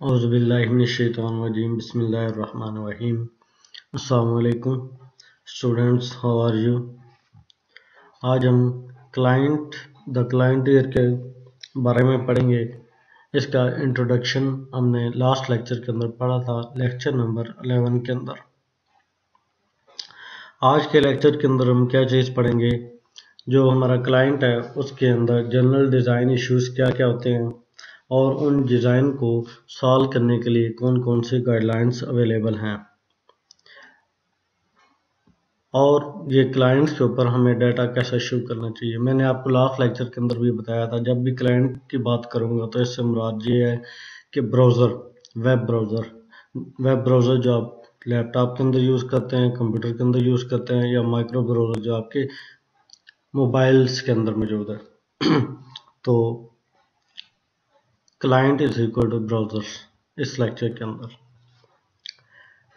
औज़ुबिल्लाहिमिनश्शैतानिर्रजीम बिस्मिल्लाहिर्रहमानिर्रहीम। अस्सलामु अलैकुम स्टूडेंट्स, हाउ आर यू। आज हम क्लाइंट ईयर के बारे में पढ़ेंगे। इसका इंट्रोडक्शन हमने लास्ट लेक्चर के अंदर पढ़ा था, लेक्चर नंबर 11 के अंदर। आज के लेक्चर के अंदर हम क्या चीज़ पढ़ेंगे, जो हमारा क्लाइंट है उसके अंदर जनरल डिज़ाइन इश्यूज क्या क्या होते हैं और उन डिज़ाइन को सॉल्व करने के लिए कौन कौन से गाइडलाइंस अवेलेबल हैं, और ये क्लाइंट्स के ऊपर हमें डाटा कैसे शो करना चाहिए। मैंने आपको लास्ट लेक्चर के अंदर भी बताया था, जब भी क्लाइंट की बात करूँगा तो इससे मुराद ये है कि वेब ब्राउज़र जो आप लैपटॉप के अंदर यूज़ करते हैं, कंप्यूटर के अंदर यूज़ करते हैं, या माइक्रो ब्राउज़र जो आपके मोबाइल्स के अंदर मौजूद है। तो client is equal to browser इस लेक्चर के अंदर।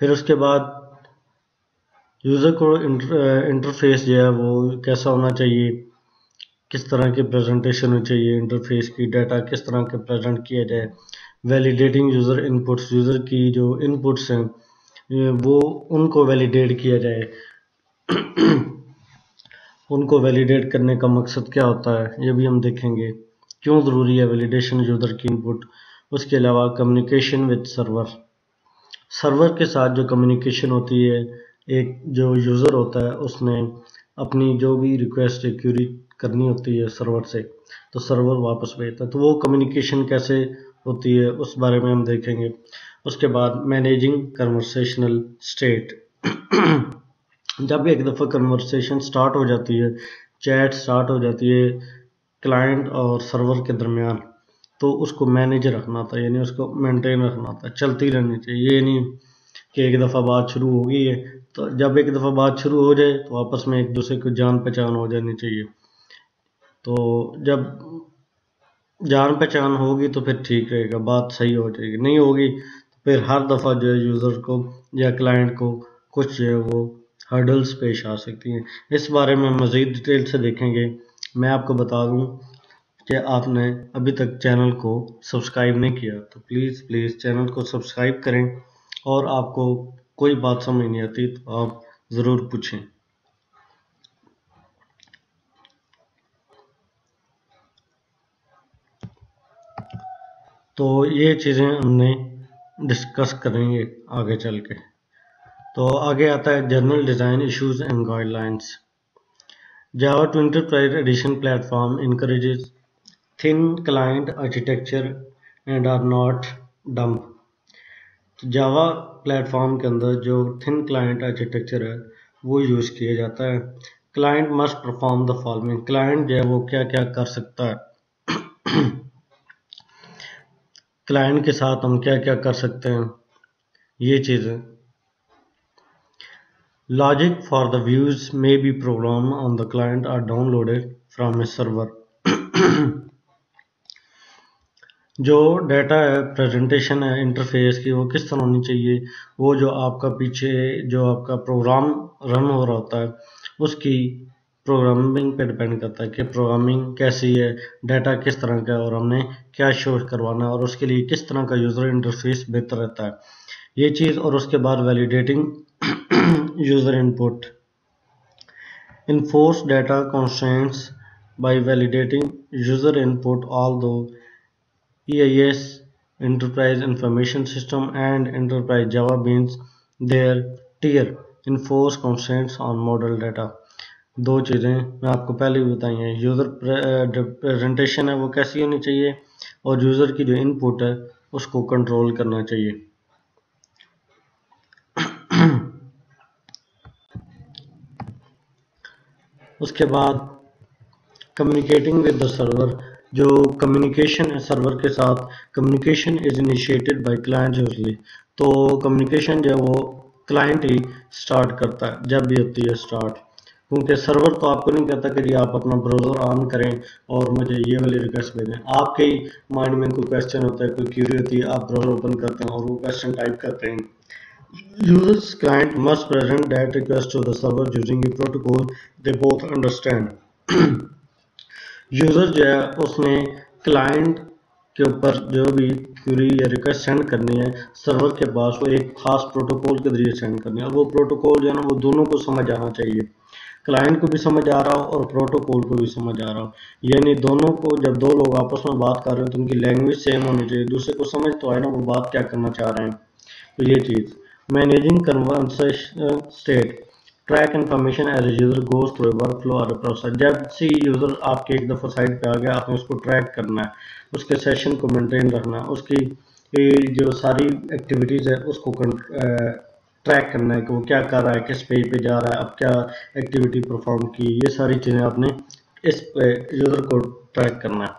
फिर उसके बाद यूज़र को इंटरफेस जो है वो कैसा होना चाहिए, किस तरह की प्रेजेंटेशन होनी चाहिए इंटरफेस की, डाटा किस तरह के प्रेजेंट किया जाए, वैलिडेटिंग यूज़र इनपुट्स, यूज़र की जो इनपुट्स हैं वो उनको वैलिडेट किया जाए। उनको वैलिडेट करने का मकसद क्या होता है ये भी हम देखेंगे, क्यों ज़रूरी है वैलिडेशन यूज़र की इनपुट। उसके अलावा कम्युनिकेशन विद सर्वर के साथ जो कम्युनिकेशन होती है, एक जो यूज़र होता है उसने अपनी जो भी रिक्वेस्ट क्यूरी करनी होती है सर्वर से, तो सर्वर वापस भेजता है, तो वो कम्युनिकेशन कैसे होती है उस बारे में हम देखेंगे। उसके बाद मैनेजिंग कन्वर्सेशनल स्टेट। जब एक दफ़ा कन्वर्सेशन स्टार्ट हो जाती है, चैट स्टार्ट हो जाती है क्लाइंट और सर्वर के दरमियान, तो उसको मैनेज रखना था, यानी उसको मेंटेन रखना था, चलती रहनी चाहिए। ये नहीं कि एक दफ़ा बात शुरू हो गई है तो जब एक दफ़ा बात शुरू हो जाए तो आपस में एक दूसरे को जान पहचान हो जानी चाहिए। तो जब जान पहचान होगी तो फिर ठीक रहेगा, बात सही हो जाएगी। नहीं होगी तो फिर हर दफ़ा जो है यूज़र को या क्लाइंट को कुछ जो है वो हर्डल्स पेश आ सकती हैं। इस बारे में मज़ीद डिटेल से देखेंगे। मैं आपको बता दूं कि आपने अभी तक चैनल को सब्सक्राइब नहीं किया तो प्लीज़ चैनल को सब्सक्राइब करें, और आपको कोई बात समझ नहीं आती तो आप ज़रूर पूछें। तो ये चीज़ें हमने डिस्कस करेंगे आगे चल के। तो आगे आता है general design issues and guidelines. Java to Enterprise Edition platform encourages thin client architecture and are not dumb। तो जावा प्लेटफॉर्म के अंदर जो थिन क्लाइंट आर्किटेक्चर है वो यूज़ किया जाता है। Client must perform the following. Client जो है वो क्या क्या कर सकता है, क्लाइंट के साथ हम क्या क्या कर सकते हैं, ये चीज़ें। Logic for the views may be program on the client or downloaded from a server. जो डाटा है, प्रेजेंटेशन है इंटरफेस की, वो किस तरह होनी चाहिए, वो जो आपका पीछे जो आपका प्रोग्राम रन हो रहा होता है उसकी प्रोग्रामिंग पे डिपेंड करता है कि प्रोग्रामिंग कैसी है, डाटा किस तरह का है, और हमने क्या शो करवाना है, और उसके लिए किस तरह का यूज़र इंटरफेस बेहतर रहता है, ये चीज़। और उसके बाद validating user input. Enforce data constraints by validating user input, although EIS Enterprise Information System and Enterprise Java means their tier enforce constraints on model data। दो चीज़ें मैं आपको पहले भी बताई हैं, यूज़र प्रेजेंटेशन है वो कैसी होनी चाहिए, और यूज़र की जो इनपुट है उसको कंट्रोल करना चाहिए। उसके बाद कम्युनिकेटिंग विद द सर्वर। जो कम्युनिकेशन है सर्वर के साथ, communication is initiated by client usually. तो कम्युनिकेशन जो है वो क्लाइंट ही स्टार्ट करता है जब भी होती है स्टार्ट, क्योंकि सर्वर तो आपको नहीं कहता कि जी आप अपना ब्राउज़र ऑन करें और मुझे ये वाली रिक्वेस्ट भेजें। आपके ही माइंड में कोई क्वेश्चन होता है, कोई क्यूरी होती है, आप ब्राउज़र ओपन करते हैं और वो क्वेश्चन टाइप करते हैं। Users client must present that request to the server using a protocol they both understand. User जो है उसने क्लाइंट के ऊपर जो भी क्वेरी या रिक्वेस्ट सेंड करनी है सर्वर के पास, वो एक खास प्रोटोकॉल के जरिए सेंड करनी है। और वो प्रोटोकॉल जो है ना वो दोनों को समझ आना चाहिए, क्लाइंट को भी समझ आ रहा हो और प्रोटोकॉल को भी समझ आ रहा हो। यानी दोनों को, जब दो लोग आपस में बात कर रहे हो तो उनकी लैंग्वेज सेम होनी चाहिए, दूसरे को समझ तो आए ना वो बात क्या करना चाह रहे हैं। तो ये चीज़ managing conversation state, track information as a user goes through work flow और प्रोसेस। जब से यूजर आपके एक दफ़ा साइट पे आ गया, आपने उसको ट्रैक करना है, उसके सेशन को मेंटेन रखना है, उसकी जो सारी एक्टिविटीज़ है उसको ट्रैक करना है कि वो क्या कर रहा है, किस पेज पे जा रहा है, अब क्या एक्टिविटी परफॉर्म की, ये सारी चीज़ें आपने इस यूज़र को ट्रैक करना है।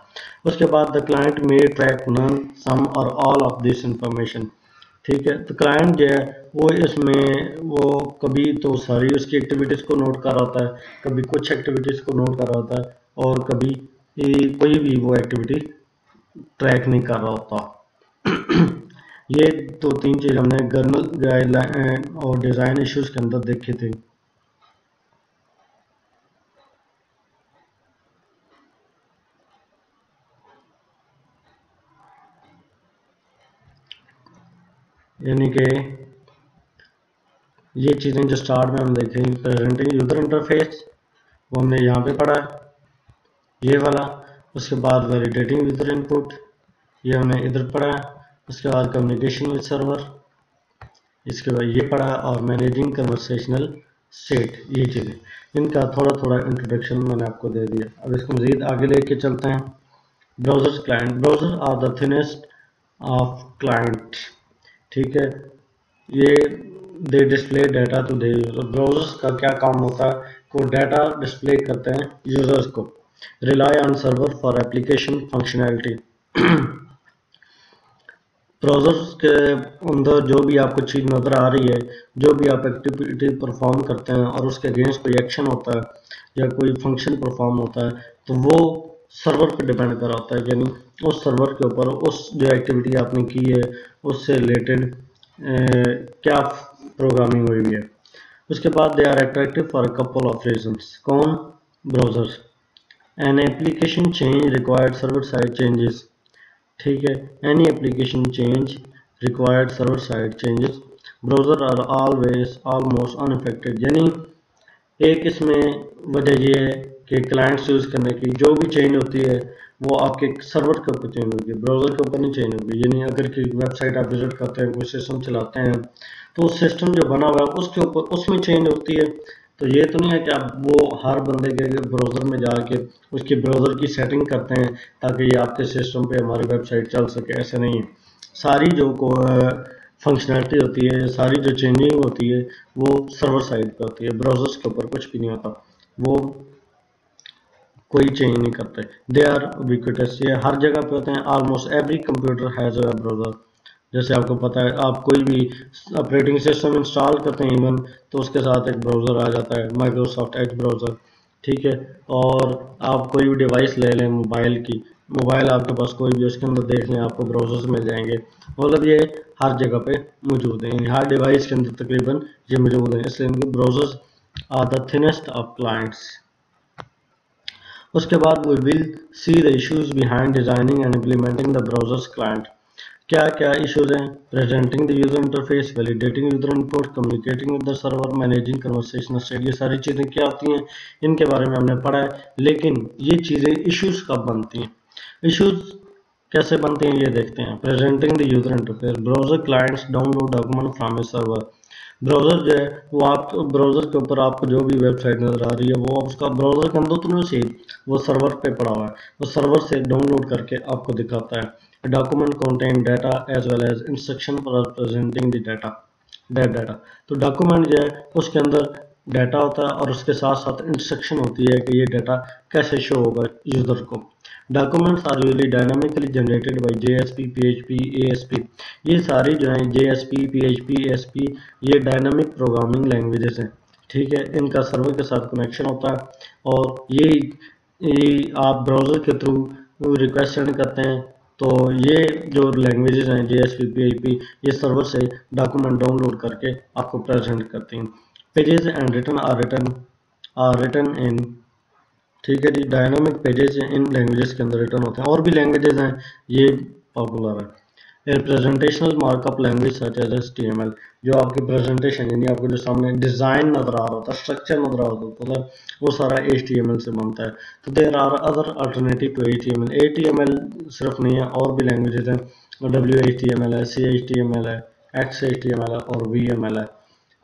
उसके बाद the client may track none, some और ऑल ऑफ दिस इंफॉर्मेशन। ठीक है, तो क्लाइंट जो है वो इसमें वो कभी तो सारी उसकी एक्टिविटीज़ को नोट कर रहा होता है, कभी कुछ एक्टिविटीज़ को नोट कर रहा होता है, और कभी कोई भी वो एक्टिविटी ट्रैक नहीं कर रहा होता। ये दो तीन चीज़ हमने कर्नल गाइडलाइन और डिज़ाइन इश्यूज के अंदर देखे थे। यानी कि ये चीज़ें जो स्टार्ट में हम देखें, प्रेजेंटिंग यूजर इंटरफेस, वो हमने यहाँ पे पढ़ा है, ये वाला। उसके बाद वैलिडेटिंग यूजर इनपुट, ये हमने इधर पढ़ा है। उसके बाद कम्युनिकेशन विद सर्वर, इसके बाद ये पढ़ा, और मैनेजिंग कन्वर्सेशनल स्टेट, ये चीज़ें इनका थोड़ा थोड़ा इंट्रोडक्शन मैंने आपको दे दिया। अब इसको मज़ीद आगे लेके चलते हैं। Browsers client, browser are the thinnest of client. ठीक है, ये they display data to the user. Browsers का क्या काम होता है, को डाटा डिस्प्ले करते हैं यूजर्स को। Rely on server for application functionality. Browsers के अंदर जो भी आपको चीज़ नज़र आ रही है, जो भी आप एक्टिविटी परफॉर्म करते हैं और उसके अगेंस्ट कोई एक्शन होता है या कोई फंक्शन परफॉर्म होता है, तो वो सर्वर पर डिपेंड कर होता है। यानी उस सर्वर के ऊपर उस जो एक्टिविटी आपने की है उससे रिलेटेड क्या प्रोग्रामिंग हुई हुई है। उसके बाद they are attractive for a couple of reasons. कौन? Browsers. An application change required server side changes. ठीक है, any application change required server side changes, browser are always almost unaffected. यानी एक इसमें वजह ये है कि क्लाइंट्स यूज़ करने की जो भी चेंज होती है वो आपके सर्वर के ऊपर चेंज होगी, ब्राउज़र के ऊपर नहीं चेंज होगी। यानी अगर की वेबसाइट आप विजिट करते हैं, कोई सिस्टम चलाते हैं, तो उस सिस्टम जो बना हुआ है उसके ऊपर उसमें चेंज होती है। तो ये तो नहीं है कि आप वो हर बंदे के ब्राउज़र में जाके उसकी ब्राउज़र की सेटिंग करते हैं ताकि ये आपके सिस्टम पे हमारी वेबसाइट चल सके, ऐसे नहीं है। सारी जो को फंक्शनैलिटी होती है, सारी जो चेंजिंग होती है वो सर्वर साइड पे होती है, ब्राउज़र्स के ऊपर कुछ भी नहीं होता, वो कोई चेंज नहीं करते। दे आर ubiquitous, ये हर जगह पे होते हैं। Almost every computer has a browser. जैसे आपको पता है, आप कोई भी ऑपरेटिंग सिस्टम इंस्टॉल करते हैं इवन, तो उसके साथ एक ब्राउज़र आ जाता है, माइक्रोसॉफ्ट एज ब्राउज़र। ठीक है, और आप कोई भी डिवाइस ले लें मोबाइल की, मोबाइल आपके पास कोई भी, उसके अंदर देख लें आपको ब्राउज़र्स मिल जाएंगे। मतलब ये हर जगह पे मौजूद हैं, हर डिवाइस के अंदर तकरीबन ये मौजूद हैं, इसलिए इनके browsers are the thinnest of clients. उसके बाद we will see the issues behind designing and implementing the browser's client। क्या क्या इश्यूज हैं? Presenting the user interface, validating user input, communicating with the server, managing conversational state. ये सारी चीज़ें क्या होती हैं, इनके बारे में हमने पढ़ा है। लेकिन ये चीज़ें इश्यूज कब बनती हैं, इश्यूज कैसे बनते हैं ये देखते हैं। Presenting the user interface, browser clients download document from a server. Browser जो है वो आप ब्राउज़र के ऊपर आपको जो भी वेबसाइट नज़र आ रही है वो उसका ब्राउज़र के अंदर तो नहीं सही, वो सर्वर पे पड़ा हुआ है, वो सर्वर से डाउनलोड करके आपको दिखाता है। Document contain data as well as instruction for presenting the data. तो डॉक्यूमेंट जो है उसके अंदर डाटा होता है और उसके साथ साथ इंस्ट्रक्शन होती है कि ये डाटा कैसे शो होगा यूज़र को। Documents are usually dynamically generated by JSP, PHP, ASP। ये सारी जो हैं JSP, PHP, ASP, ये डायनामिक प्रोग्रामिंग लैंग्वेजेस हैं। ठीक है, इनका सर्वर के साथ कनेक्शन होता है और ये आप ब्राउज़र के थ्रू रिक्वेस्ट सेंड करते हैं, तो ये जो लैंग्वेजेस हैं JSP, PHP, ये सर्वर से डॉक्यूमेंट डाउनलोड करके आपको प्रेजेंट करती हैं। पेजेस एंड रिटन इन, ठीक है जी, डायनामिक पेजेस इन लैंग्वेजेस के अंदर रिटर्न होते हैं। और भी लैंग्वेजेस हैं, ये पॉपुलर है। Representational markup language such as HTML, जो आपकी प्रेजेंटेशन यानी आपको जो सामने डिज़ाइन नज़र आ रहा होता है, स्ट्रक्चर नज़र आ रहा होता है, वो सारा HTML से बनता है। तो there are other alternative to HTML। HTML सिर्फ नहीं है, और भी लैंग्वेजेज हैं, WHTML है, CHTML है, XHTML है और VML है।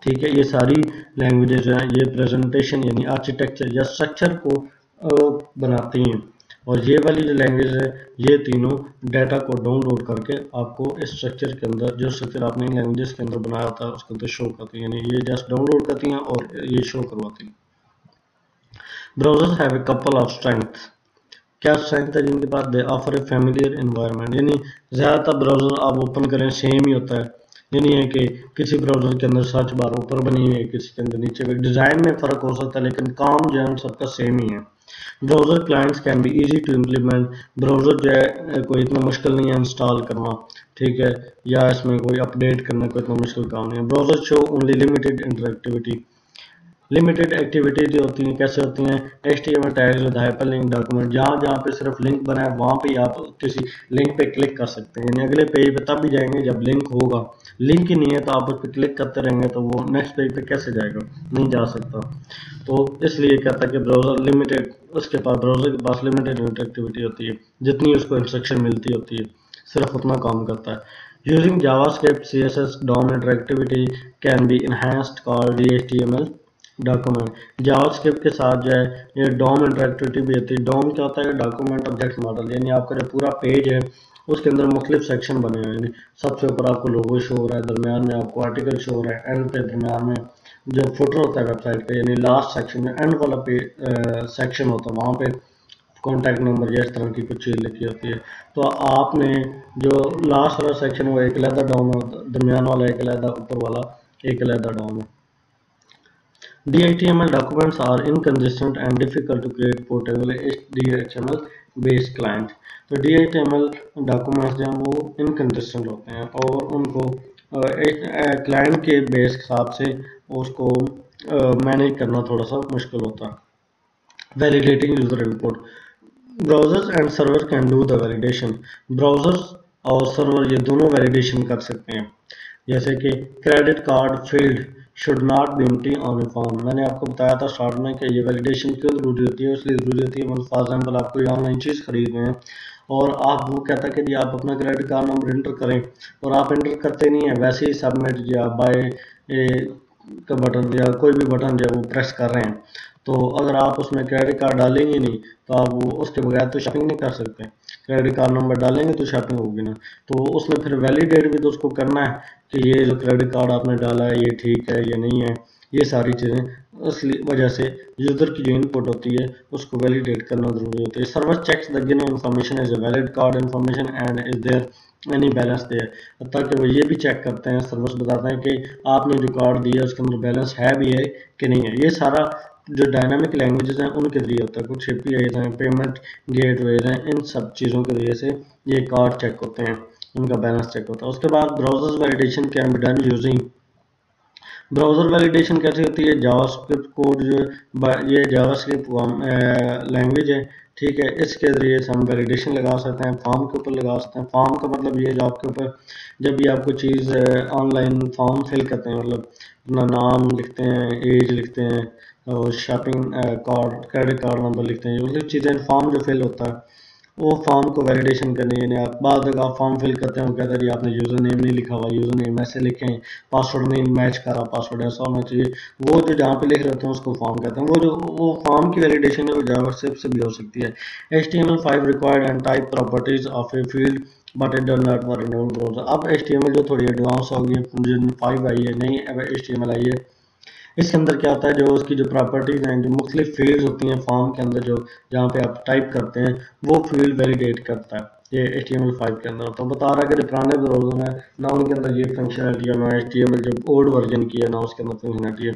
ठीक है, ये सारी लैंग्वेजेज हैं, ये प्रेजेंटेशन यानी आर्किटेक्चर या स्ट्रक्चर को बनाती हैं। और ये वाली जो लैंग्वेज है, ये तीनों डाटा को डाउनलोड करके आपको इस स्ट्रक्चर के अंदर, जो स्ट्रक्चर आपने लैंग्वेजेस के अंदर बनाया होता है, उसके अंदर शो करती हैं। यानी ये जस्ट डाउनलोड करती हैं और ये शो करवाती हैं। Browsers have a couple of strength. क्या स्ट्रेंथ है जिनके पास? They offer a familiar environment, यानी ज़्यादातर ब्राउजर आप ओपन करें सेम ही होता है। ये नहीं है कि किसी ब्राउजर के अंदर सर्च बार ऊपर बनी हुई है, किसी के अंदर नीचे। डिज़ाइन में फ़र्क हो सकता है, लेकिन काम जो है सबका सेम ही है। Browser clients can be easy to implement. Browser जो है कोई इतना मुश्किल नहीं है इंस्टॉल करना, ठीक है, या इसमें कोई अपडेट करना कोई इतना मुश्किल काम नहीं है। Browser show only limited interactivity. Limited activity जो होती हैं कैसे होती हैं? HTML tags with hyperlink document, जहाँ जहाँ पे सिर्फ लिंक बना है वहाँ पे आप किसी लिंक पे क्लिक कर सकते हैं, यानी अगले पेज पे तब भी जाएंगे जब लिंक होगा। लिंक ही नहीं है तो आप उस पर क्लिक करते रहेंगे तो वो नेक्स्ट पेज पे कैसे जाएगा? नहीं जा सकता। तो इसलिए कहता है कि ब्राउज़र लिमिटेड, ब्राउज़र के पास लिमिटेड इंटरेक्टिविटी होती है, जितनी उसको इंस्ट्रक्शन मिलती होती है सिर्फ उतना काम करता है। Using JavaScript CSS DOM interactivity can be enhanced called HTML document. JavaScript के साथ जो है ये डॉम इंटरेक्टिविटी भी होती है। डॉम क्या होता है? डॉक्यूमेंट ऑब्जेक्ट मॉडल, यानी आपका जो पूरा पेज है उसके अंदर मुख्तलिफ सेक्शन बने हुए हैं। सबसे ऊपर आपको लोगो शो हो रहा है, दरमियान में आपको आर्टिकल शो हो रहा है, एंड पे दरमियान में जो फुटर होता है वेबसाइट का, यानी लास्ट सेक्शन में एंड वाला सेक्शन होता है, वहाँ पे कॉन्टैक्ट नंबर या इस तरह की कुछ चीज़ लिखी होती है। तो आपने जो लास्ट वाला सेक्शन वो एक अलहदा डॉम है, दरमियान वाला एक अलहदा, ऊपर वाला एक अलहदा डॉम है। DHTML documents are inconsistent and difficult to create portable HTML based client। तो DHTML डॉक्यूमेंट्स जो हैं वो इनकन्सिस्टेंट होते हैं और उनको क्लाइंट के बेस हिसाब से उसको मैनेज करना थोड़ा सा मुश्किल होता है। Validating user input. Browsers and server can do the validation. Browsers और सर्वर ये दोनों वैलिडेशन कर सकते हैं। जैसे कि credit card field should not be empty on A form. मैंने आपको बताया था स्टार्ट में कि ये वैलिडेशन क्यों जरूरी होती है, इसलिए जरूरी होती है फॉर एग्जाम्पल आप कोई ऑनलाइन चीज़ खरीद रहे हैं और आप वो कहता है कि जी आप अपना क्रेडिट कार्ड नंबर इंटर करें और आप इंटर करते नहीं हैं, वैसे ही सबमिट या बाय का बटन या कोई भी बटन जो है वो प्रेस कर रहे हैं, तो अगर आप उसमें क्रेडिट कार्ड डालेंगे नहीं तो आप वो उसके बगैर तो शॉपिंग नहीं कर सकते। क्रेडिट कार्ड नंबर डालेंगे तो शॉपिंग होगी ना। तो उसमें फिर वैलिडेट भी तो उसको करना है कि ये जो क्रेडिट कार्ड आपने डाला है ये ठीक है ये नहीं है, ये सारी चीज़ें उस वजह से यूज़र की जो इनपुट होती है उसको वैलिडेट करना जरूरी होती है। Server checks the given information is a valid card information and is there any balance there. ताकि वो ये भी चेक करते हैं, सर्वर्स बताते हैं कि आपने जो कार्ड दिया उसके अंदर बैलेंस है भी है कि नहीं है। ये सारा जो डायनामिक लैंग्वेजेस हैं उनके जरिए होता है। कुछ APIs हैं, पेमेंट गेटवेज हैं, इन सब चीज़ों के जरिए से ये कार्ड चेक होते हैं, उनका बैलेंस चेक होता है। उसके बाद browsers validation can be done using. Browser validation कैसे होती है? जावास्क्रिप्ट कोड जो ये जावास्क्रिप्ट लैंग्वेज है, ठीक है, इसके ज़रिए से हम वैलिडेशन लगा सकते हैं, फॉर्म के ऊपर लगा सकते हैं। फॉर्म का मतलब ये जो आपके ऊपर जब भी आप कोई चीज़ ऑनलाइन फॉर्म फिल करते हैं, मतलब अपना नाम लिखते हैं, एज लिखते हैं और shopping card credit card number लिखते हैं, मतलब चीज़ें फॉर्म जो फिल होता है वो फॉर्म को वैलिडेशन करनी है। यानी आप बाद तक आप फॉर्म फिल करते हैं, वो कहता है जी आपने यूज़र नेम नहीं लिखा हुआ, यूज़र नेम ऐसे लिखें, पासवर्ड नहीं मैच कर रहा, पासवर्ड ऐसा होना चाहिए। वो जो जहाँ पे लिख रहे होते हैं उसको फॉर्म कहते हैं। वो फॉर्म की वैलिडेशन है वो जावास्क्रिप्ट से भी हो सकती है। HTML5 required and type properties of a field but it does not work in browser. अब HTML जो थोड़ी एडवांस हो गई है, 5 आई है, नई HTML आई है, इसके अंदर क्या होता है जो उसकी जो प्रॉपर्टीज़ हैं, जो मुख्तलिफ फील्ड्स होती हैं फॉर्म के अंदर, जो जहाँ पे आप टाइप करते हैं वो फील्ड वैलिडेट करता है। ये HTML5 के अंदर तो बता रहा है कि जो पुराने ब्राउज़र हैं ना उनके अंदर ये फंक्शनलिटी है, ना HTML जो ओल्ड वर्जन की है ना उसके अंदर फंक्शनलिटी है।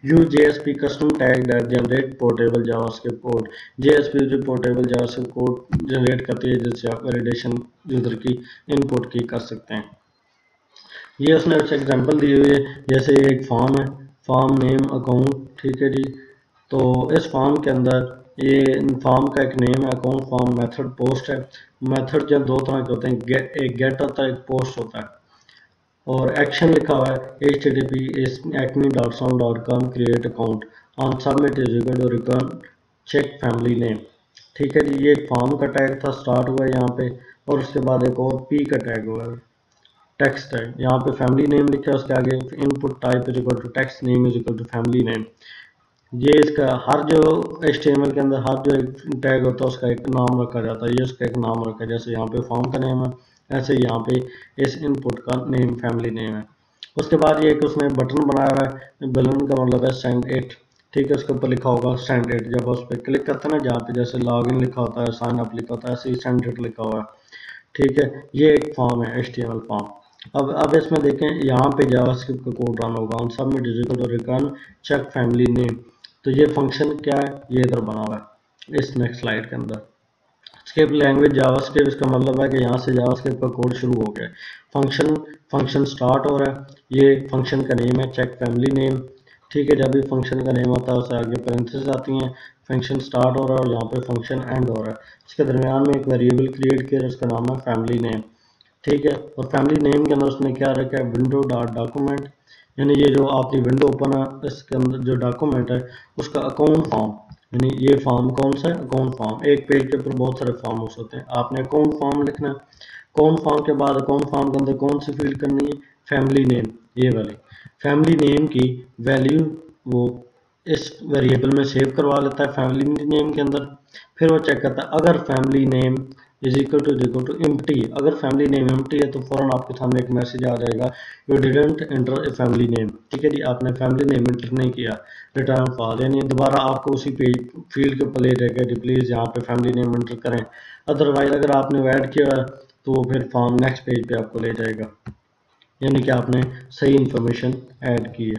Use JSP custom tag that generate portable JavaScript code. JSP जो पोर्टेबल जावास्क्रिप्ट कोड जनरेट करती है जिससे आप वैलिडेशन यूज़र की इनपुट की कर सकते हैं। ये उसने कुछ एग्जांपल दी हुई है, जैसे एक फॉर्म है, फॉर्म नेम अकाउंट, ठीक है जी। तो इस फॉर्म के अंदर ये फॉर्म का एक नेम है, अकाउंट फॉर्म, मेथड, पोस्ट है। मेथड जो दो तरह के होते हैं, एक गेट होता है, एक पोस्ट होता है। और एक्शन लिखा हुआ है http://acme.sound.com create account on submit is equal to return check family name। ठीक है जी, ये एक फॉर्म का टैग था, स्टार्ट हुआ है यहाँ पे, और उसके बाद एक और पी का टैग हुआ है, टेक्स्ट है। यहाँ पे फैमिली नेम लिखा है, उसके आगे input type is equal to text name is equal to family name. ये इसका हर जो HTML के अंदर हर जो एक टैग होता है उसका एक नाम रखा जाता है, ये उसका एक नाम रखा है। जैसे यहाँ पे फॉर्म का नेम है, ऐसे यहाँ पे इस इनपुट का नेम फैमिली नेम है। उसके बाद ये एक उसने बटन बनाया हुआ है, बलून का मतलब है सेंड इट। ठीक है, उसके ऊपर लिखा होगा सेंड इट। जब उस पर क्लिक करते हैं ना, जहाँ पे जैसे लॉगिन लिखा होता है, साइन अप लिखा होता है, ऐसे ही सेंड इट लिखा हुआ है। ठीक है, ये एक फॉर्म है HTML फॉर्म। अब इसमें देखें, यहाँ पे जावास्क्रिप्ट का कोड रन होगा, on submit is equal to return check family name. तो ये फंक्शन क्या है, ये इधर बना हुआ है इस नेक्स्ट स्लाइड के अंदर। स्क्रिप्ट लैंग्वेज जावास्क्रिप्ट, इसका मतलब है कि यहाँ से जावास्क्रिप्ट का कोड शुरू हो गया। फंक्शन स्टार्ट हो रहा है, ये फंक्शन का नेम है चेक फैमिली नेम। ठीक है, जब भी फंक्शन का नेम होता है उससे आगे पैरेंथेसिस आती हैं, फंक्शन स्टार्ट हो रहा है और यहाँ पे फंक्शन एंड हो रहा है। इसके दरमियान में एक वेरिएबल क्रिएट किया, उसका नाम है फैमिली नेम। ठीक है, और फैमिली नेम के अंदर उसने क्या रखा है, विंडो डॉट डॉक्यूमेंट, यानी ये जो आपकी विंडो ओपन है इसके अंदर जो डॉक्यूमेंट है उसका अकाउंट फॉर्म। यानी ये फॉर्म कौन सा है, अकाउंट फॉर्म। एक पेज के ऊपर बहुत सारे फॉर्म्स होते हैं, आपने अकाउंट फॉर्म लिखना है। अकाउंट फॉर्म के बाद अकाउंट फॉर्म के अंदर कौन सी फील्ड करनी है, फैमिली नेम, ये वाली। फैमिली नेम की वैल्यू वो इस वेरिएबल में सेव करवा लेता है फैमिली नेम के अंदर। फिर वो चेक करता है, अगर family name is equal to empty, अगर फैमिली नेम एम्प्टी है तो फौरन आपके सामने एक मैसेज आ जाएगा, you didn't enter a family name. ठीक है जी, आपने फैमिली नेम एंटर नहीं किया, रिटर्न फॉल, यानी दोबारा आपको उसी पेज फील्ड के ऊपर ले जाएगा कि प्लीज़ यहाँ पे फैमिली नेम एंटर करें। अदरवाइज अगर आपने ऐड किया तो फिर फॉर्म नेक्स्ट पेज पे आपको ले जाएगा, यानी कि आपने सही इंफॉर्मेशन ऐड की है,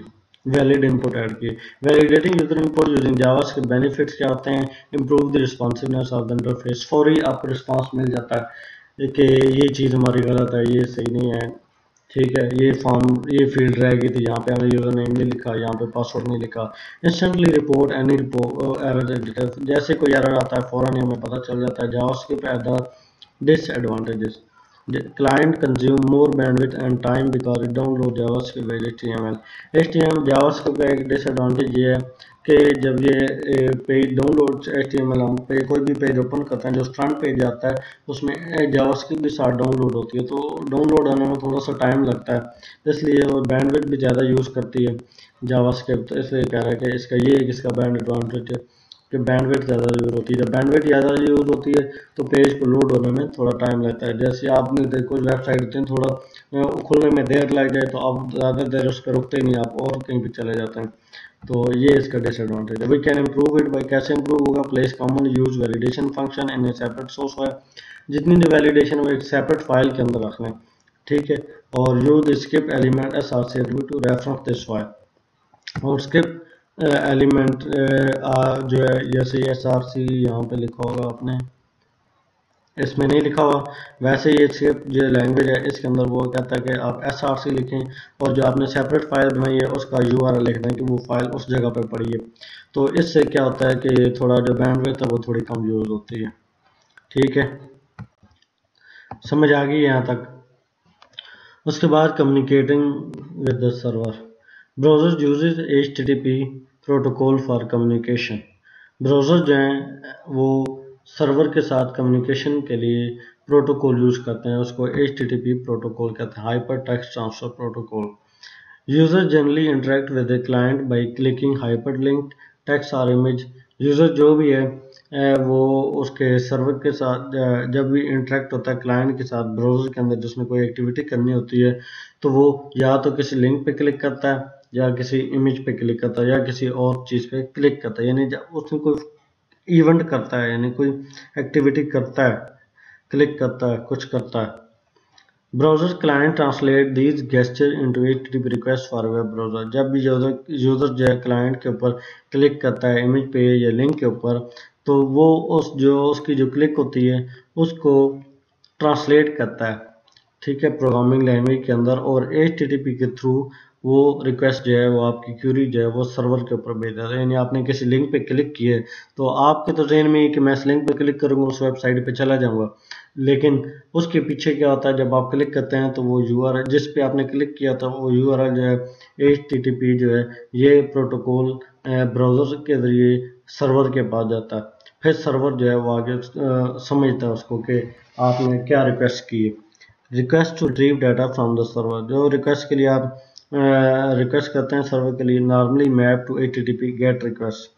वैलिड इनपुट ऐड की है। वैलिडेटिंग यूजर इनपुट यूजिंग जावास के बेनिफिट्स क्या होते हैं, improve the responsiveness of the interface, फौरी आपको रिस्पांस मिल जाता है कि ये चीज़ हमारी गलत है, ये सही नहीं है। ठीक है, ये फॉर्म, ये फील्ड रह गई थी, यहाँ पे हमने यूजर नेम नहीं लिखा, यहाँ पे पासवर्ड नहीं लिखा। इंस्टेंटली रिपोर्ट एनी एरर, जैसे कोई एरर आता है फौरन ही हमें पता चल जाता है। JavaScript at the disadvantages, the client consume more bandwidth and time because it download JavaScript by HTML। HTML JavaScript का एक डिसएडवांटेज ये है कि जब ये पेज डाउनलोड HTML हम पे कोई भी पेज ओपन करते हैं, जो फ्रंट पेज आता है उसमें JavaScript भी साथ डाउनलोड होती है, तो डाउनलोड होने में थोड़ा सा टाइम लगता है, इसलिए वो बैंडविड्थ भी ज़्यादा यूज़ करती है जावास्क्रिप्ट। तो इसलिए कह रहा है कि इसका ये इसका बैंड एडवांटेज है कि बैंडविड्थ ज़्यादा यूज़ होती है। जब बैंडविड्थ ज़्यादा यूज़ होती है तो पेज को लोड होने में थोड़ा टाइम लगता है। जैसे आपने देखो वेबसाइट होती है, थोड़ा खुलने में देर लग जाए तो आप ज़्यादा देर उस पर रुकते ही नहीं, आप और कहीं भी चले जाते हैं। तो ये इसका डिसएडवांटेज है। We can improve it by, कैसे इम्प्रूव होगा, place common use validation function in a separate source file, जितनी भी वैलिडेशन वो एक सेपरेट फाइल के अंदर रख लें। ठीक है, और use script element associated to reference this file. और स्क्रिप्ट एलिमेंट जो है जैसे SRC यहाँ पे लिखा होगा, आपने इसमें नहीं लिखा हुआ, वैसे ये स्क्रिप्ट जो लैंग्वेज है इसके अंदर वो कहता है कि आप SRC लिखें और जो आपने सेपरेट फाइल बनाई है उसका URL लिख दें कि वो फाइल उस जगह पे पड़ी है। तो इससे क्या होता है कि थोड़ा जो बैंडविड्थ है वो थोड़ी कम यूज होती है। ठीक है, समझ आ गई यहाँ तक। उसके बाद communicating with the server, browser uses HTTP protocol for communication. Browser जो हैं वो सर्वर के साथ कम्युनिकेशन के लिए प्रोटोकॉल यूज़ करते हैं, उसको HTTP प्रोटोकॉल कहते हैं, hyper text transfer protocol. User generally interact with the client by clicking hyper linked text और इमेज। यूज़र जो भी है वो उसके सर्वर के साथ जब भी इंटरेक्ट होता है क्लाइंट के साथ ब्राउज़र के अंदर, जिसमें कोई एक्टिविटी करनी होती है, तो वो या तो किसी लिंक पे क्लिक करता है, या किसी इमेज पे क्लिक करता है, या किसी और चीज़ पे क्लिक करता है, यानी जब उसमें कोई इवेंट करता है, यानी कोई एक्टिविटी करता है, क्लिक करता है, कुछ करता है। Browser client translate these gesture into HTTP request for web browser. जब भी यूज़र जो है क्लाइंट के ऊपर क्लिक करता है इमेज पे या लिंक के ऊपर, तो वो उसकी जो क्लिक होती है उसको ट्रांसलेट करता है, ठीक है, प्रोग्रामिंग लैंग्वेज के अंदर, और HTTP के थ्रू वो रिक्वेस्ट जो है वो आपकी क्यूरी जो है वो सर्वर के ऊपर भेज देता है। यानी आपने किसी लिंक पे क्लिक किए तो आपके तो जहन में ही कि मैं इस लिंक पे क्लिक करूँगा उस वेबसाइट पे चला जाऊँगा, लेकिन उसके पीछे क्या होता है, जब आप क्लिक करते हैं तो वो यूआरएल जिस पे आपने क्लिक किया था वो यूआरएल जो है HTTP जो है ये प्रोटोकॉल ब्राउज़र के ज़रिए सर्वर के पास जाता है। फिर सर्वर जो है वो आगे समझता है उसको कि आपने क्या रिक्वेस्ट की है। Request to retrieve data from the server, जो रिक्वेस्ट के लिए आप रिक्वेस्ट करते हैं सर्वर के लिए, normally map to HTTP get request.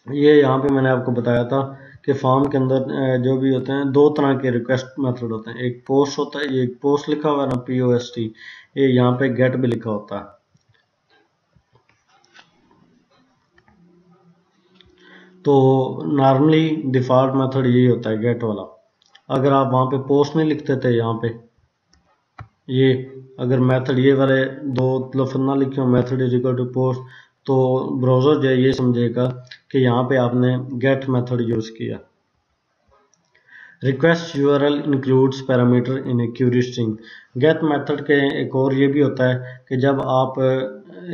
ये यहाँ पे मैंने आपको बताया था कि फॉर्म के अंदर जो भी होते हैं दो तरह के रिक्वेस्ट मेथड होते हैं, एक पोस्ट होता है, ये पोस्ट लिखा हुआ है ना POST, ये यहाँ पे गेट भी लिखा होता है। तो नॉर्मली डिफ़ॉल्ट मेथड यही होता है गेट वाला। अगर आप वहाँ पे पोस्ट नहीं लिखते थे, यहाँ पे ये अगर मेथड ये वाले दो लफ्ज़ ना लिखे हो method is equal to post, तो ब्राउज़र जो है ये समझेगा कि यहाँ पे आपने गेट मेथड यूज़ किया। Request URL includes parameter in a query string. Get method के एक और ये भी होता है कि जब आप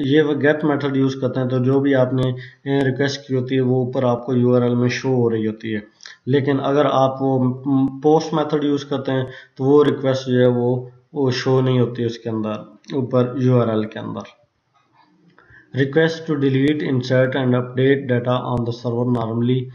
ये गेट मेथड यूज़ करते हैं तो जो भी आपने रिक्वेस्ट की होती है वो ऊपर आपको URL में शो हो रही होती है, लेकिन अगर आप वो पोस्ट मेथड यूज़ करते हैं तो वो रिक्वेस्ट जो है वो शो नहीं होती उसके अंदर ऊपर URL के अंदर। Request to delete insert and update data on the server, normally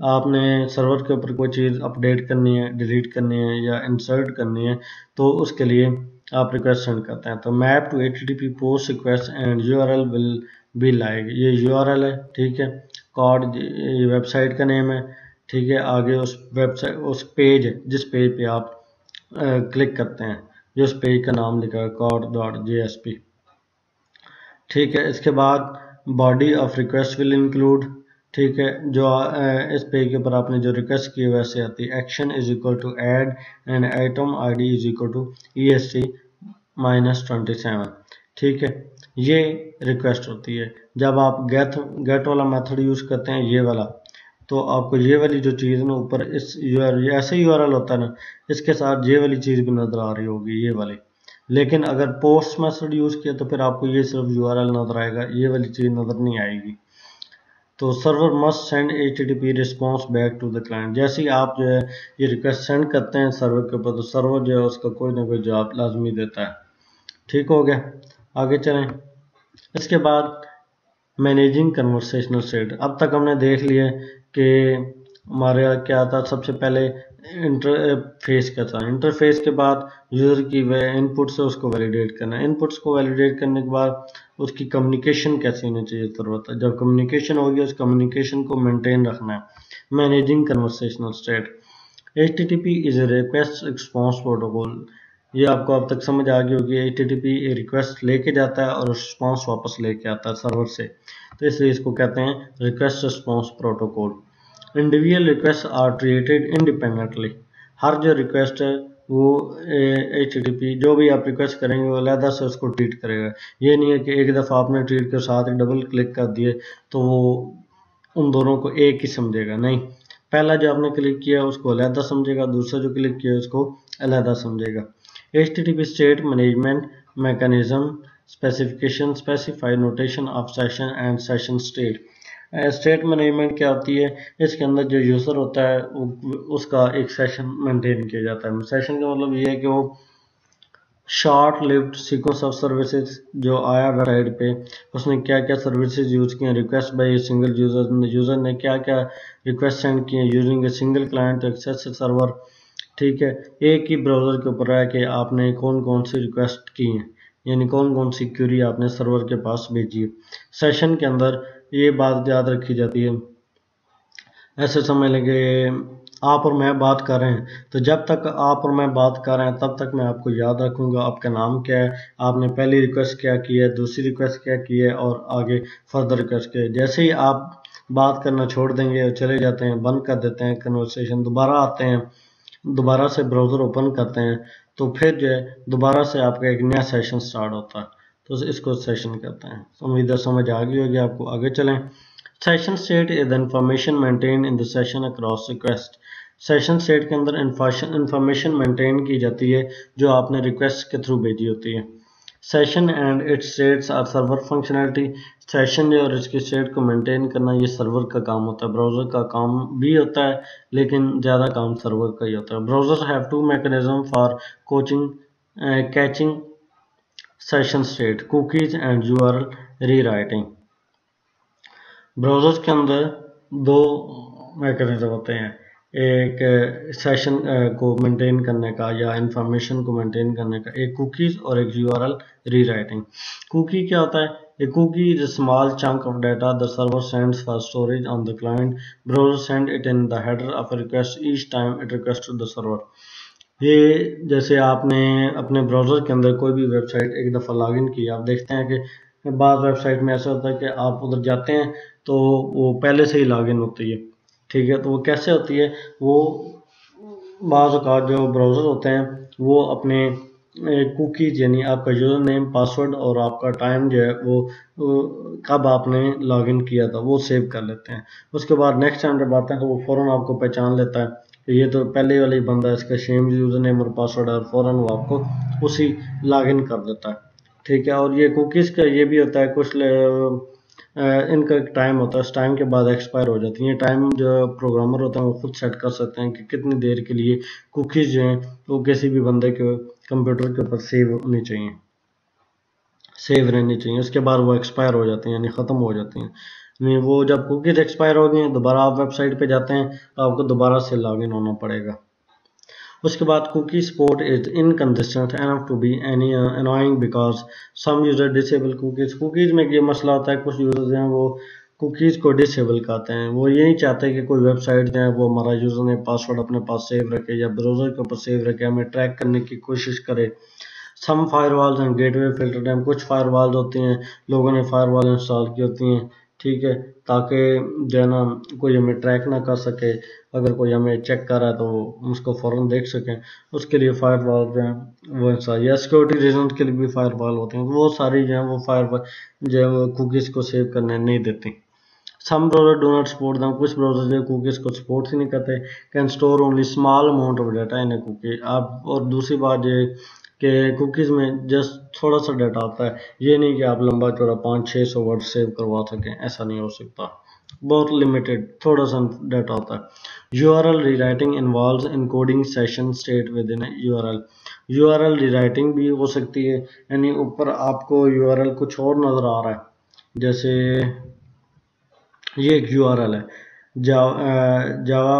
आपने सर्वर के ऊपर कोई चीज़ अपडेट करनी है, डिलीट करनी है या इंसर्ट करनी है तो उसके लिए आप रिक्वेस्ट सेंड करते हैं। तो map to HTTP post request and URL will be like, ये URL है, ठीक है, कॉड ये वेबसाइट का नेम है, ठीक है, आगे उस वेबसाइट उस पेज जिस पेज पे आप क्लिक करते हैं जो उस पेज का नाम लिखा है cod.jsp, ठीक है। इसके बाद body of request will include, ठीक है, जो इस पेज के ऊपर आपने जो रिक्वेस्ट की वैसे आती है। Action is equal to add and item ID is equal to EST-27, ठीक है, ये रिक्वेस्ट होती है। जब आप गेट वाला मेथड यूज़ करते हैं ये वाला, तो आपको ये वाली जो चीज़ ना ऊपर इस ऐसे URL होता है ना, इसके साथ ये वाली चीज़ भी नज़र आ रही होगी ये वाली। लेकिन अगर पोस्ट मेथड यूज़ किया तो फिर आपको ये सिर्फ URL नज़र आएगा, ये वाली चीज़ नज़र नहीं आएगी। तो server must send HTTP response back to the client, जैसे ही आप जो है ये रिक्वेस्ट सेंड करते हैं सर्वर के ऊपर तो सर्वर जो है उसका कोई ना कोई जवाब लाजमी देता है। ठीक हो गया, आगे चलें। इसके बाद मैनेजिंग कन्वर्सेशनल स्टेट। अब तक हमने देख लिया कि हमारे यहाँ क्या था, सबसे पहले इंटरफेस का था, इंटरफेस के बाद यूज़र की इनपुट से उसको वैलिडेट करना, इनपुट्स को वैलिडेट करने के बाद उसकी कम्युनिकेशन कैसे होनी चाहिए ज़रूरत है, जब कम्युनिकेशन होगी उस कम्युनिकेशन को मेंटेन रखना है। Managing conversational state. HTTP is a request response protocol, ये आपको अब तक समझ आ गई होगी। HTTP रिक्वेस्ट लेके जाता है और रिस्पॉन्स वापस लेके आता है सर्वर से, तो इसलिए इसको कहते हैं request response protocol. Individual request are treated independently, हर जो रिक्वेस्ट है वो HTTP जो भी आप रिक्वेस्ट करेंगे वो अलहदा से उसको ट्रीट करेगा। ये नहीं है कि एक दफ़ा आपने ट्रीट कर साथ ही डबल क्लिक कर दिए तो वो उन दोनों को एक ही समझेगा, नहीं, पहला जो आपने क्लिक किया उसको अलहदा समझेगा, दूसरा जो क्लिक किया उसको अलहदा समझेगा। HTTP state management mechanism specification specify notation of session and session state. State management क्या होती है, इसके अंदर जो यूज़र होता है उसका एक सेशन मेंटेन किया जाता है। सेशन का मतलब ये है कि वो short lived sequence of services जो आया वेबसाइट पे, उसने क्या क्या सर्विसेज यूज़ किए, रिक्वेस्ट बाय सिंगल यूज़र ने क्या क्या रिक्वेस्ट सेंड किए using a single client access server, ठीक है, एक ही ब्राउज़र के ऊपर है कि आपने कौन कौन सी रिक्वेस्ट की हैं, यानी कौन कौन सी क्यूरी आपने सर्वर के पास भेजी है। सेशन के अंदर ये बात याद रखी जाती है, ऐसे समझ लेंगे आप और मैं बात कर रहे हैं तो जब तक आप और मैं बात कर रहे हैं तब तक मैं आपको याद रखूंगा आपका नाम क्या है, आपने पहली रिक्वेस्ट क्या की है, दूसरी रिक्वेस्ट क्या की है और आगे फर्दर रिक्वेस्ट क्या है। जैसे ही आप बात करना छोड़ देंगे और चले जाते हैं, बंद कर देते हैं कन्वर्सेशन, दोबारा आते हैं, दोबारा से ब्राउज़र ओपन करते हैं, तो फिर जो है दोबारा से आपका एक नया सेशन स्टार्ट होता है, तो इसको सेशन कहते हैं। उम्मीद है समझ आ गई होगी आपको, आगे चलें। Session state is the information maintain in the session across request. Session state के अंदर इंफॉर्मेशन मेंटेन की जाती है जो आपने रिक्वेस्ट के थ्रू भेजी होती है। Session and its states are server functionality. Session जो और इसकी स्टेट को मेंटेन करना ये सर्वर का काम होता है, ब्राउज़र का काम भी होता है लेकिन ज़्यादा काम सर्वर का ही होता है। Browser have to mechanism for coaching catching session state, cookies and URL rewriting. Browsers के अंदर दो मैकेनिज्म होते हैं, एक सेशन को मेंटेन करने का या इंफॉर्मेशन को मेंटेन करने का, एक कुकीज़ और एक यूआरएल रीराइटिंग। कुकी क्या होता है? A cookie is a small chunk of data the server sends for storage on the client. Browser send it in the header of a request each time it requests to the server. ये जैसे आपने अपने browser के अंदर कोई भी website एक दफ़ा लॉगिन की, आप देखते हैं कि बाद वेबसाइट में ऐसा होता है कि आप उधर जाते हैं तो वो पहले से ही लॉगिन होती है, ठीक है। तो वो कैसे होती है? वो बाज़ औक़ात जो ब्राउज़र होते हैं वो अपने कुकीज़ यानी आपका यूज़र नेम, पासवर्ड और आपका टाइम जो है वो कब आपने लॉगिन किया था वो सेव कर लेते हैं। उसके बाद नेक्स्ट टाइम जब आते हैं तो वो फ़ौरन आपको पहचान लेता है कि ये तो पहले वाला ही बंदा है, इसका सेम यूज़र नेम और पासवर्ड है, और फ़ौरन वो आपको उसी लॉगिन कर देता है, ठीक है। और ये कुकीज़ का ये भी होता है, कुछ इनका एक टाइम होता है, उस टाइम के बाद एक्सपायर हो जाती है। टाइम जो प्रोग्रामर होते हैं वो खुद सेट कर सकते हैं कि कितनी देर के लिए कुकीज़ जो हैं वो किसी भी बंदे के कंप्यूटर के ऊपर सेव रहनी चाहिए। उसके बाद वो एक्सपायर हो जाती हैं यानी ख़त्म हो जाती हैं। नहीं, वो जब कुकीज़ एक्सपायर हो गई दोबारा आप वेबसाइट पे जाते हैं तो आपको दोबारा से लॉगिन होना पड़ेगा। उसके बाद cookie support is inconsistent enough to be annoying because some user disable cookies. Cookies में ये मसला होता है, कुछ यूज़र्स हैं वो कुकीज़ को डिसेबल करते हैं, वो ये नहीं चाहते कि कोई वेबसाइट जो है वो हमारा यूज़र ने पासवर्ड अपने पास सेव रखे या ब्राउज़र के ऊपर सेव रखे, हमें ट्रैक करने की कोशिश करे। Some firewalls and gateway filter time, कुछ फायरवॉल्स होती हैं, लोगों ने फायरवॉल इंस्टॉल की होती हैं, ठीक है, ताकि जो है ना कोई हमें ट्रैक ना कर सके, अगर कोई हमें चेक कर रहा है तो उसको फ़ौरन देख सकें, उसके लिए फायरवॉल जो है वो इंस्टॉल, या सिक्योरिटी रीजन के लिए भी फायरवॉल होते हैं, वो सारी जो है वो फायरवॉल जो है वो कुकीज़ को सेव करने नहीं देती। Some browser do not support them, कुछ ब्राउज़र जो कुकीज़ को सपोर्ट ही नहीं करते। Can store only small amount of data in a cookie. आप और दूसरी बात ये कि कुकीज़ में जस्ट थोड़ा सा डाटा होता है, ये नहीं कि आप लंबा चौड़ा 500-600 वर्ड सेव करवा सकें, ऐसा नहीं हो सकता, बहुत लिमिटेड थोड़ा सा डाटा होता है। URL rewriting involves encoding session state with in URL. URL rewriting भी हो सकती है, यानी ऊपर आपको यूआरएल कुछ और नज़र आ रहा है, जैसे ये एक यूआरएल है java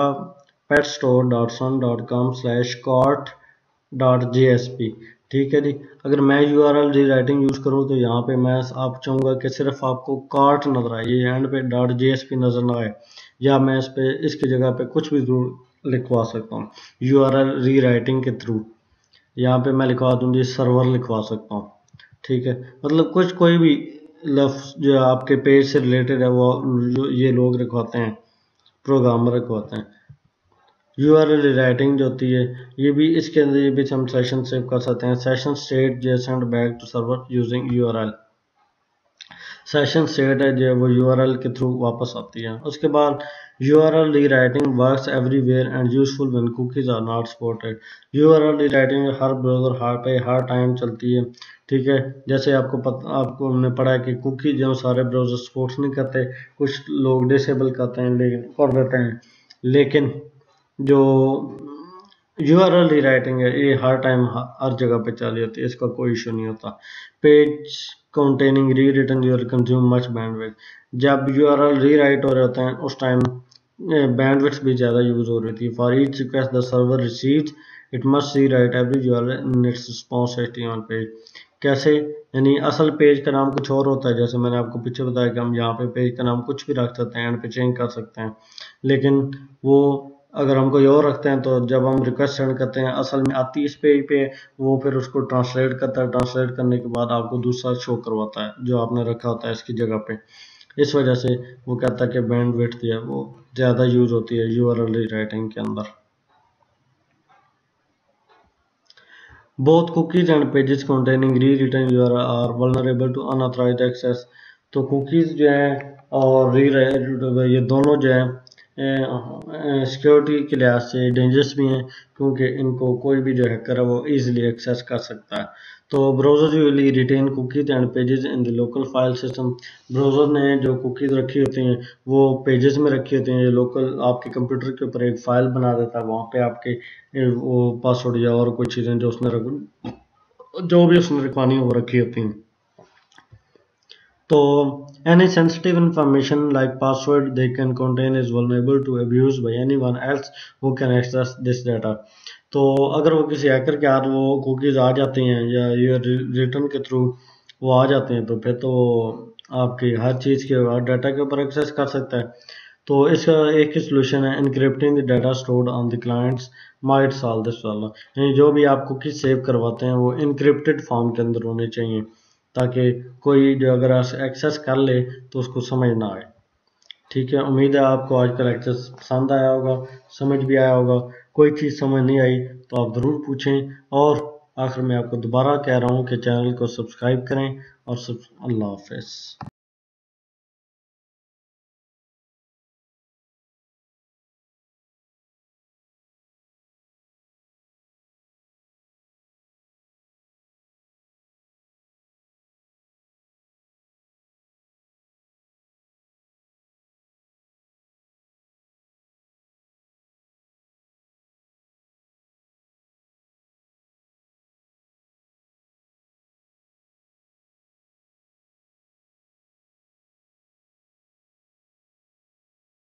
petstore.sun.com/cart.jsp, ठीक है जी। अगर मैं यूआरएल रीराइटिंग यूज़ करूँ तो यहाँ पे मैं आप चाहूँगा कि सिर्फ आपको कार्ट नज़र आए, ये एंड पे .jsp नज़र ना आए, या मैं इस पे इसकी जगह पे कुछ भी लिखवा सकता हूँ यूआरएल रीराइटिंग के थ्रू। यहाँ पे मैं लिखवा दूँ जी सर्वर लिखवा सकता हूँ, ठीक है। मतलब कुछ कोई भी लफ्ज़ जो आपके पेज से रिलेटेड है वो जो ये लोग लिखवाते हैं, प्रोग्रामर लिखवाते हैं। यूआरएल रीराइटिंग जो होती है ये भी इसके अंदर ये भी हम सेशन सेव कर सकते हैं। सेशन स्टेट जो send back to server using URL, session state है जो वो यूआरएल के थ्रू वापस आती है। उसके बाद URL rewriting works everywhere and useful when cookies are not supported. URL rewriting हर ब्राउज़र हर टाइम चलती है, ठीक है। जैसे आपको हमने पढ़ा है कि कुकी जो सारे ब्राउज़र सपोर्ट नहीं करते, कुछ लोग डिसेबल करते हैं लेकिन कर देते हैं, लेकिन जो यूआरएल रीराइटिंग है ये हर टाइम हर जगह पे चली होती है, इसका कोई इशू नहीं होता। Page containing rewritten your consume much bandwidth, जब यूआरएल रीराइट हो रहे होते हैं उस टाइम बैंडविड्थ भी ज़्यादा यूज़ हो रही थी। For each request the server received it must rewrite every URL in its response HTML page. कैसे? यानी असल पेज का नाम कुछ और होता है, जैसे मैंने आपको पीछे बताया कि हम यहाँ पे पेज का नाम कुछ भी रख सकते हैं, एंड पे चेंज कर सकते हैं, लेकिन वो अगर हम कोई और रखते हैं तो जब हम रिक्वेस्ट सेंड करते हैं असल में आती है इस पेज पे, वो फिर उसको ट्रांसलेट करता है, ट्रांसलेट करने के बाद आपको दूसरा शो करवाता है जो आपने रखा होता है इसकी जगह पे। इस वजह से वो कहता है कि बैंडविड्थ जो है वो ज़्यादा यूज़ होती है यूआरएल रीराइटिंग के अंदर। Both cookies and pages containing rewritten URL are vulnerable to unauthorised access. तो कुकीज़ जो है और रीराइट ये दोनों जो है सिक्योरिटी के लिहाज से डेंजरस भी हैं, क्योंकि इनको कोई भी जो हैकर है वो इजीली एक्सेस कर सकता है। तो browser usually retain cookies and pages in the local file system. Browser ने जो कुकीज रखी होती हैं वो पेजेस में रखी होती हैं, लोकल आपके कंप्यूटर के ऊपर एक फाइल बना देता है, वहाँ पे आपके वो पासवर्ड या और कोई चीज़ें जो भी उसने रखवानी है वो रखी होती हैं। तो any sensitive information like password they can contain is vulnerable to abuse by anyone else who can access this data। तो अगर वो किसी हैकर के हाथ वो कुकीज आ जाती हैं या ये रिटर्न के थ्रू वो आ जाते हैं, तो फिर तो आपकी हर चीज़ के डाटा के ऊपर एक्सेस कर सकता है। तो इसका एक ही सोल्यूशन है, encrypting the data stored on the clients might solve this problem. यानी जो भी आप कुकीज सेव करवाते हैं वो इनक्रिप्टेड फॉर्म के अंदर होने चाहिए, ताकि कोई जो अगर एक्सेस कर ले तो उसको समझ ना आए। ठीक है, उम्मीद है आपको आज का लेक्चर पसंद आया होगा, समझ भी आया होगा। कोई चीज़ समझ नहीं आई तो आप ज़रूर पूछें, और आखिर में आपको दोबारा कह रहा हूँ कि चैनल को सब्सक्राइब करें और अल्लाह हाफ़िज़।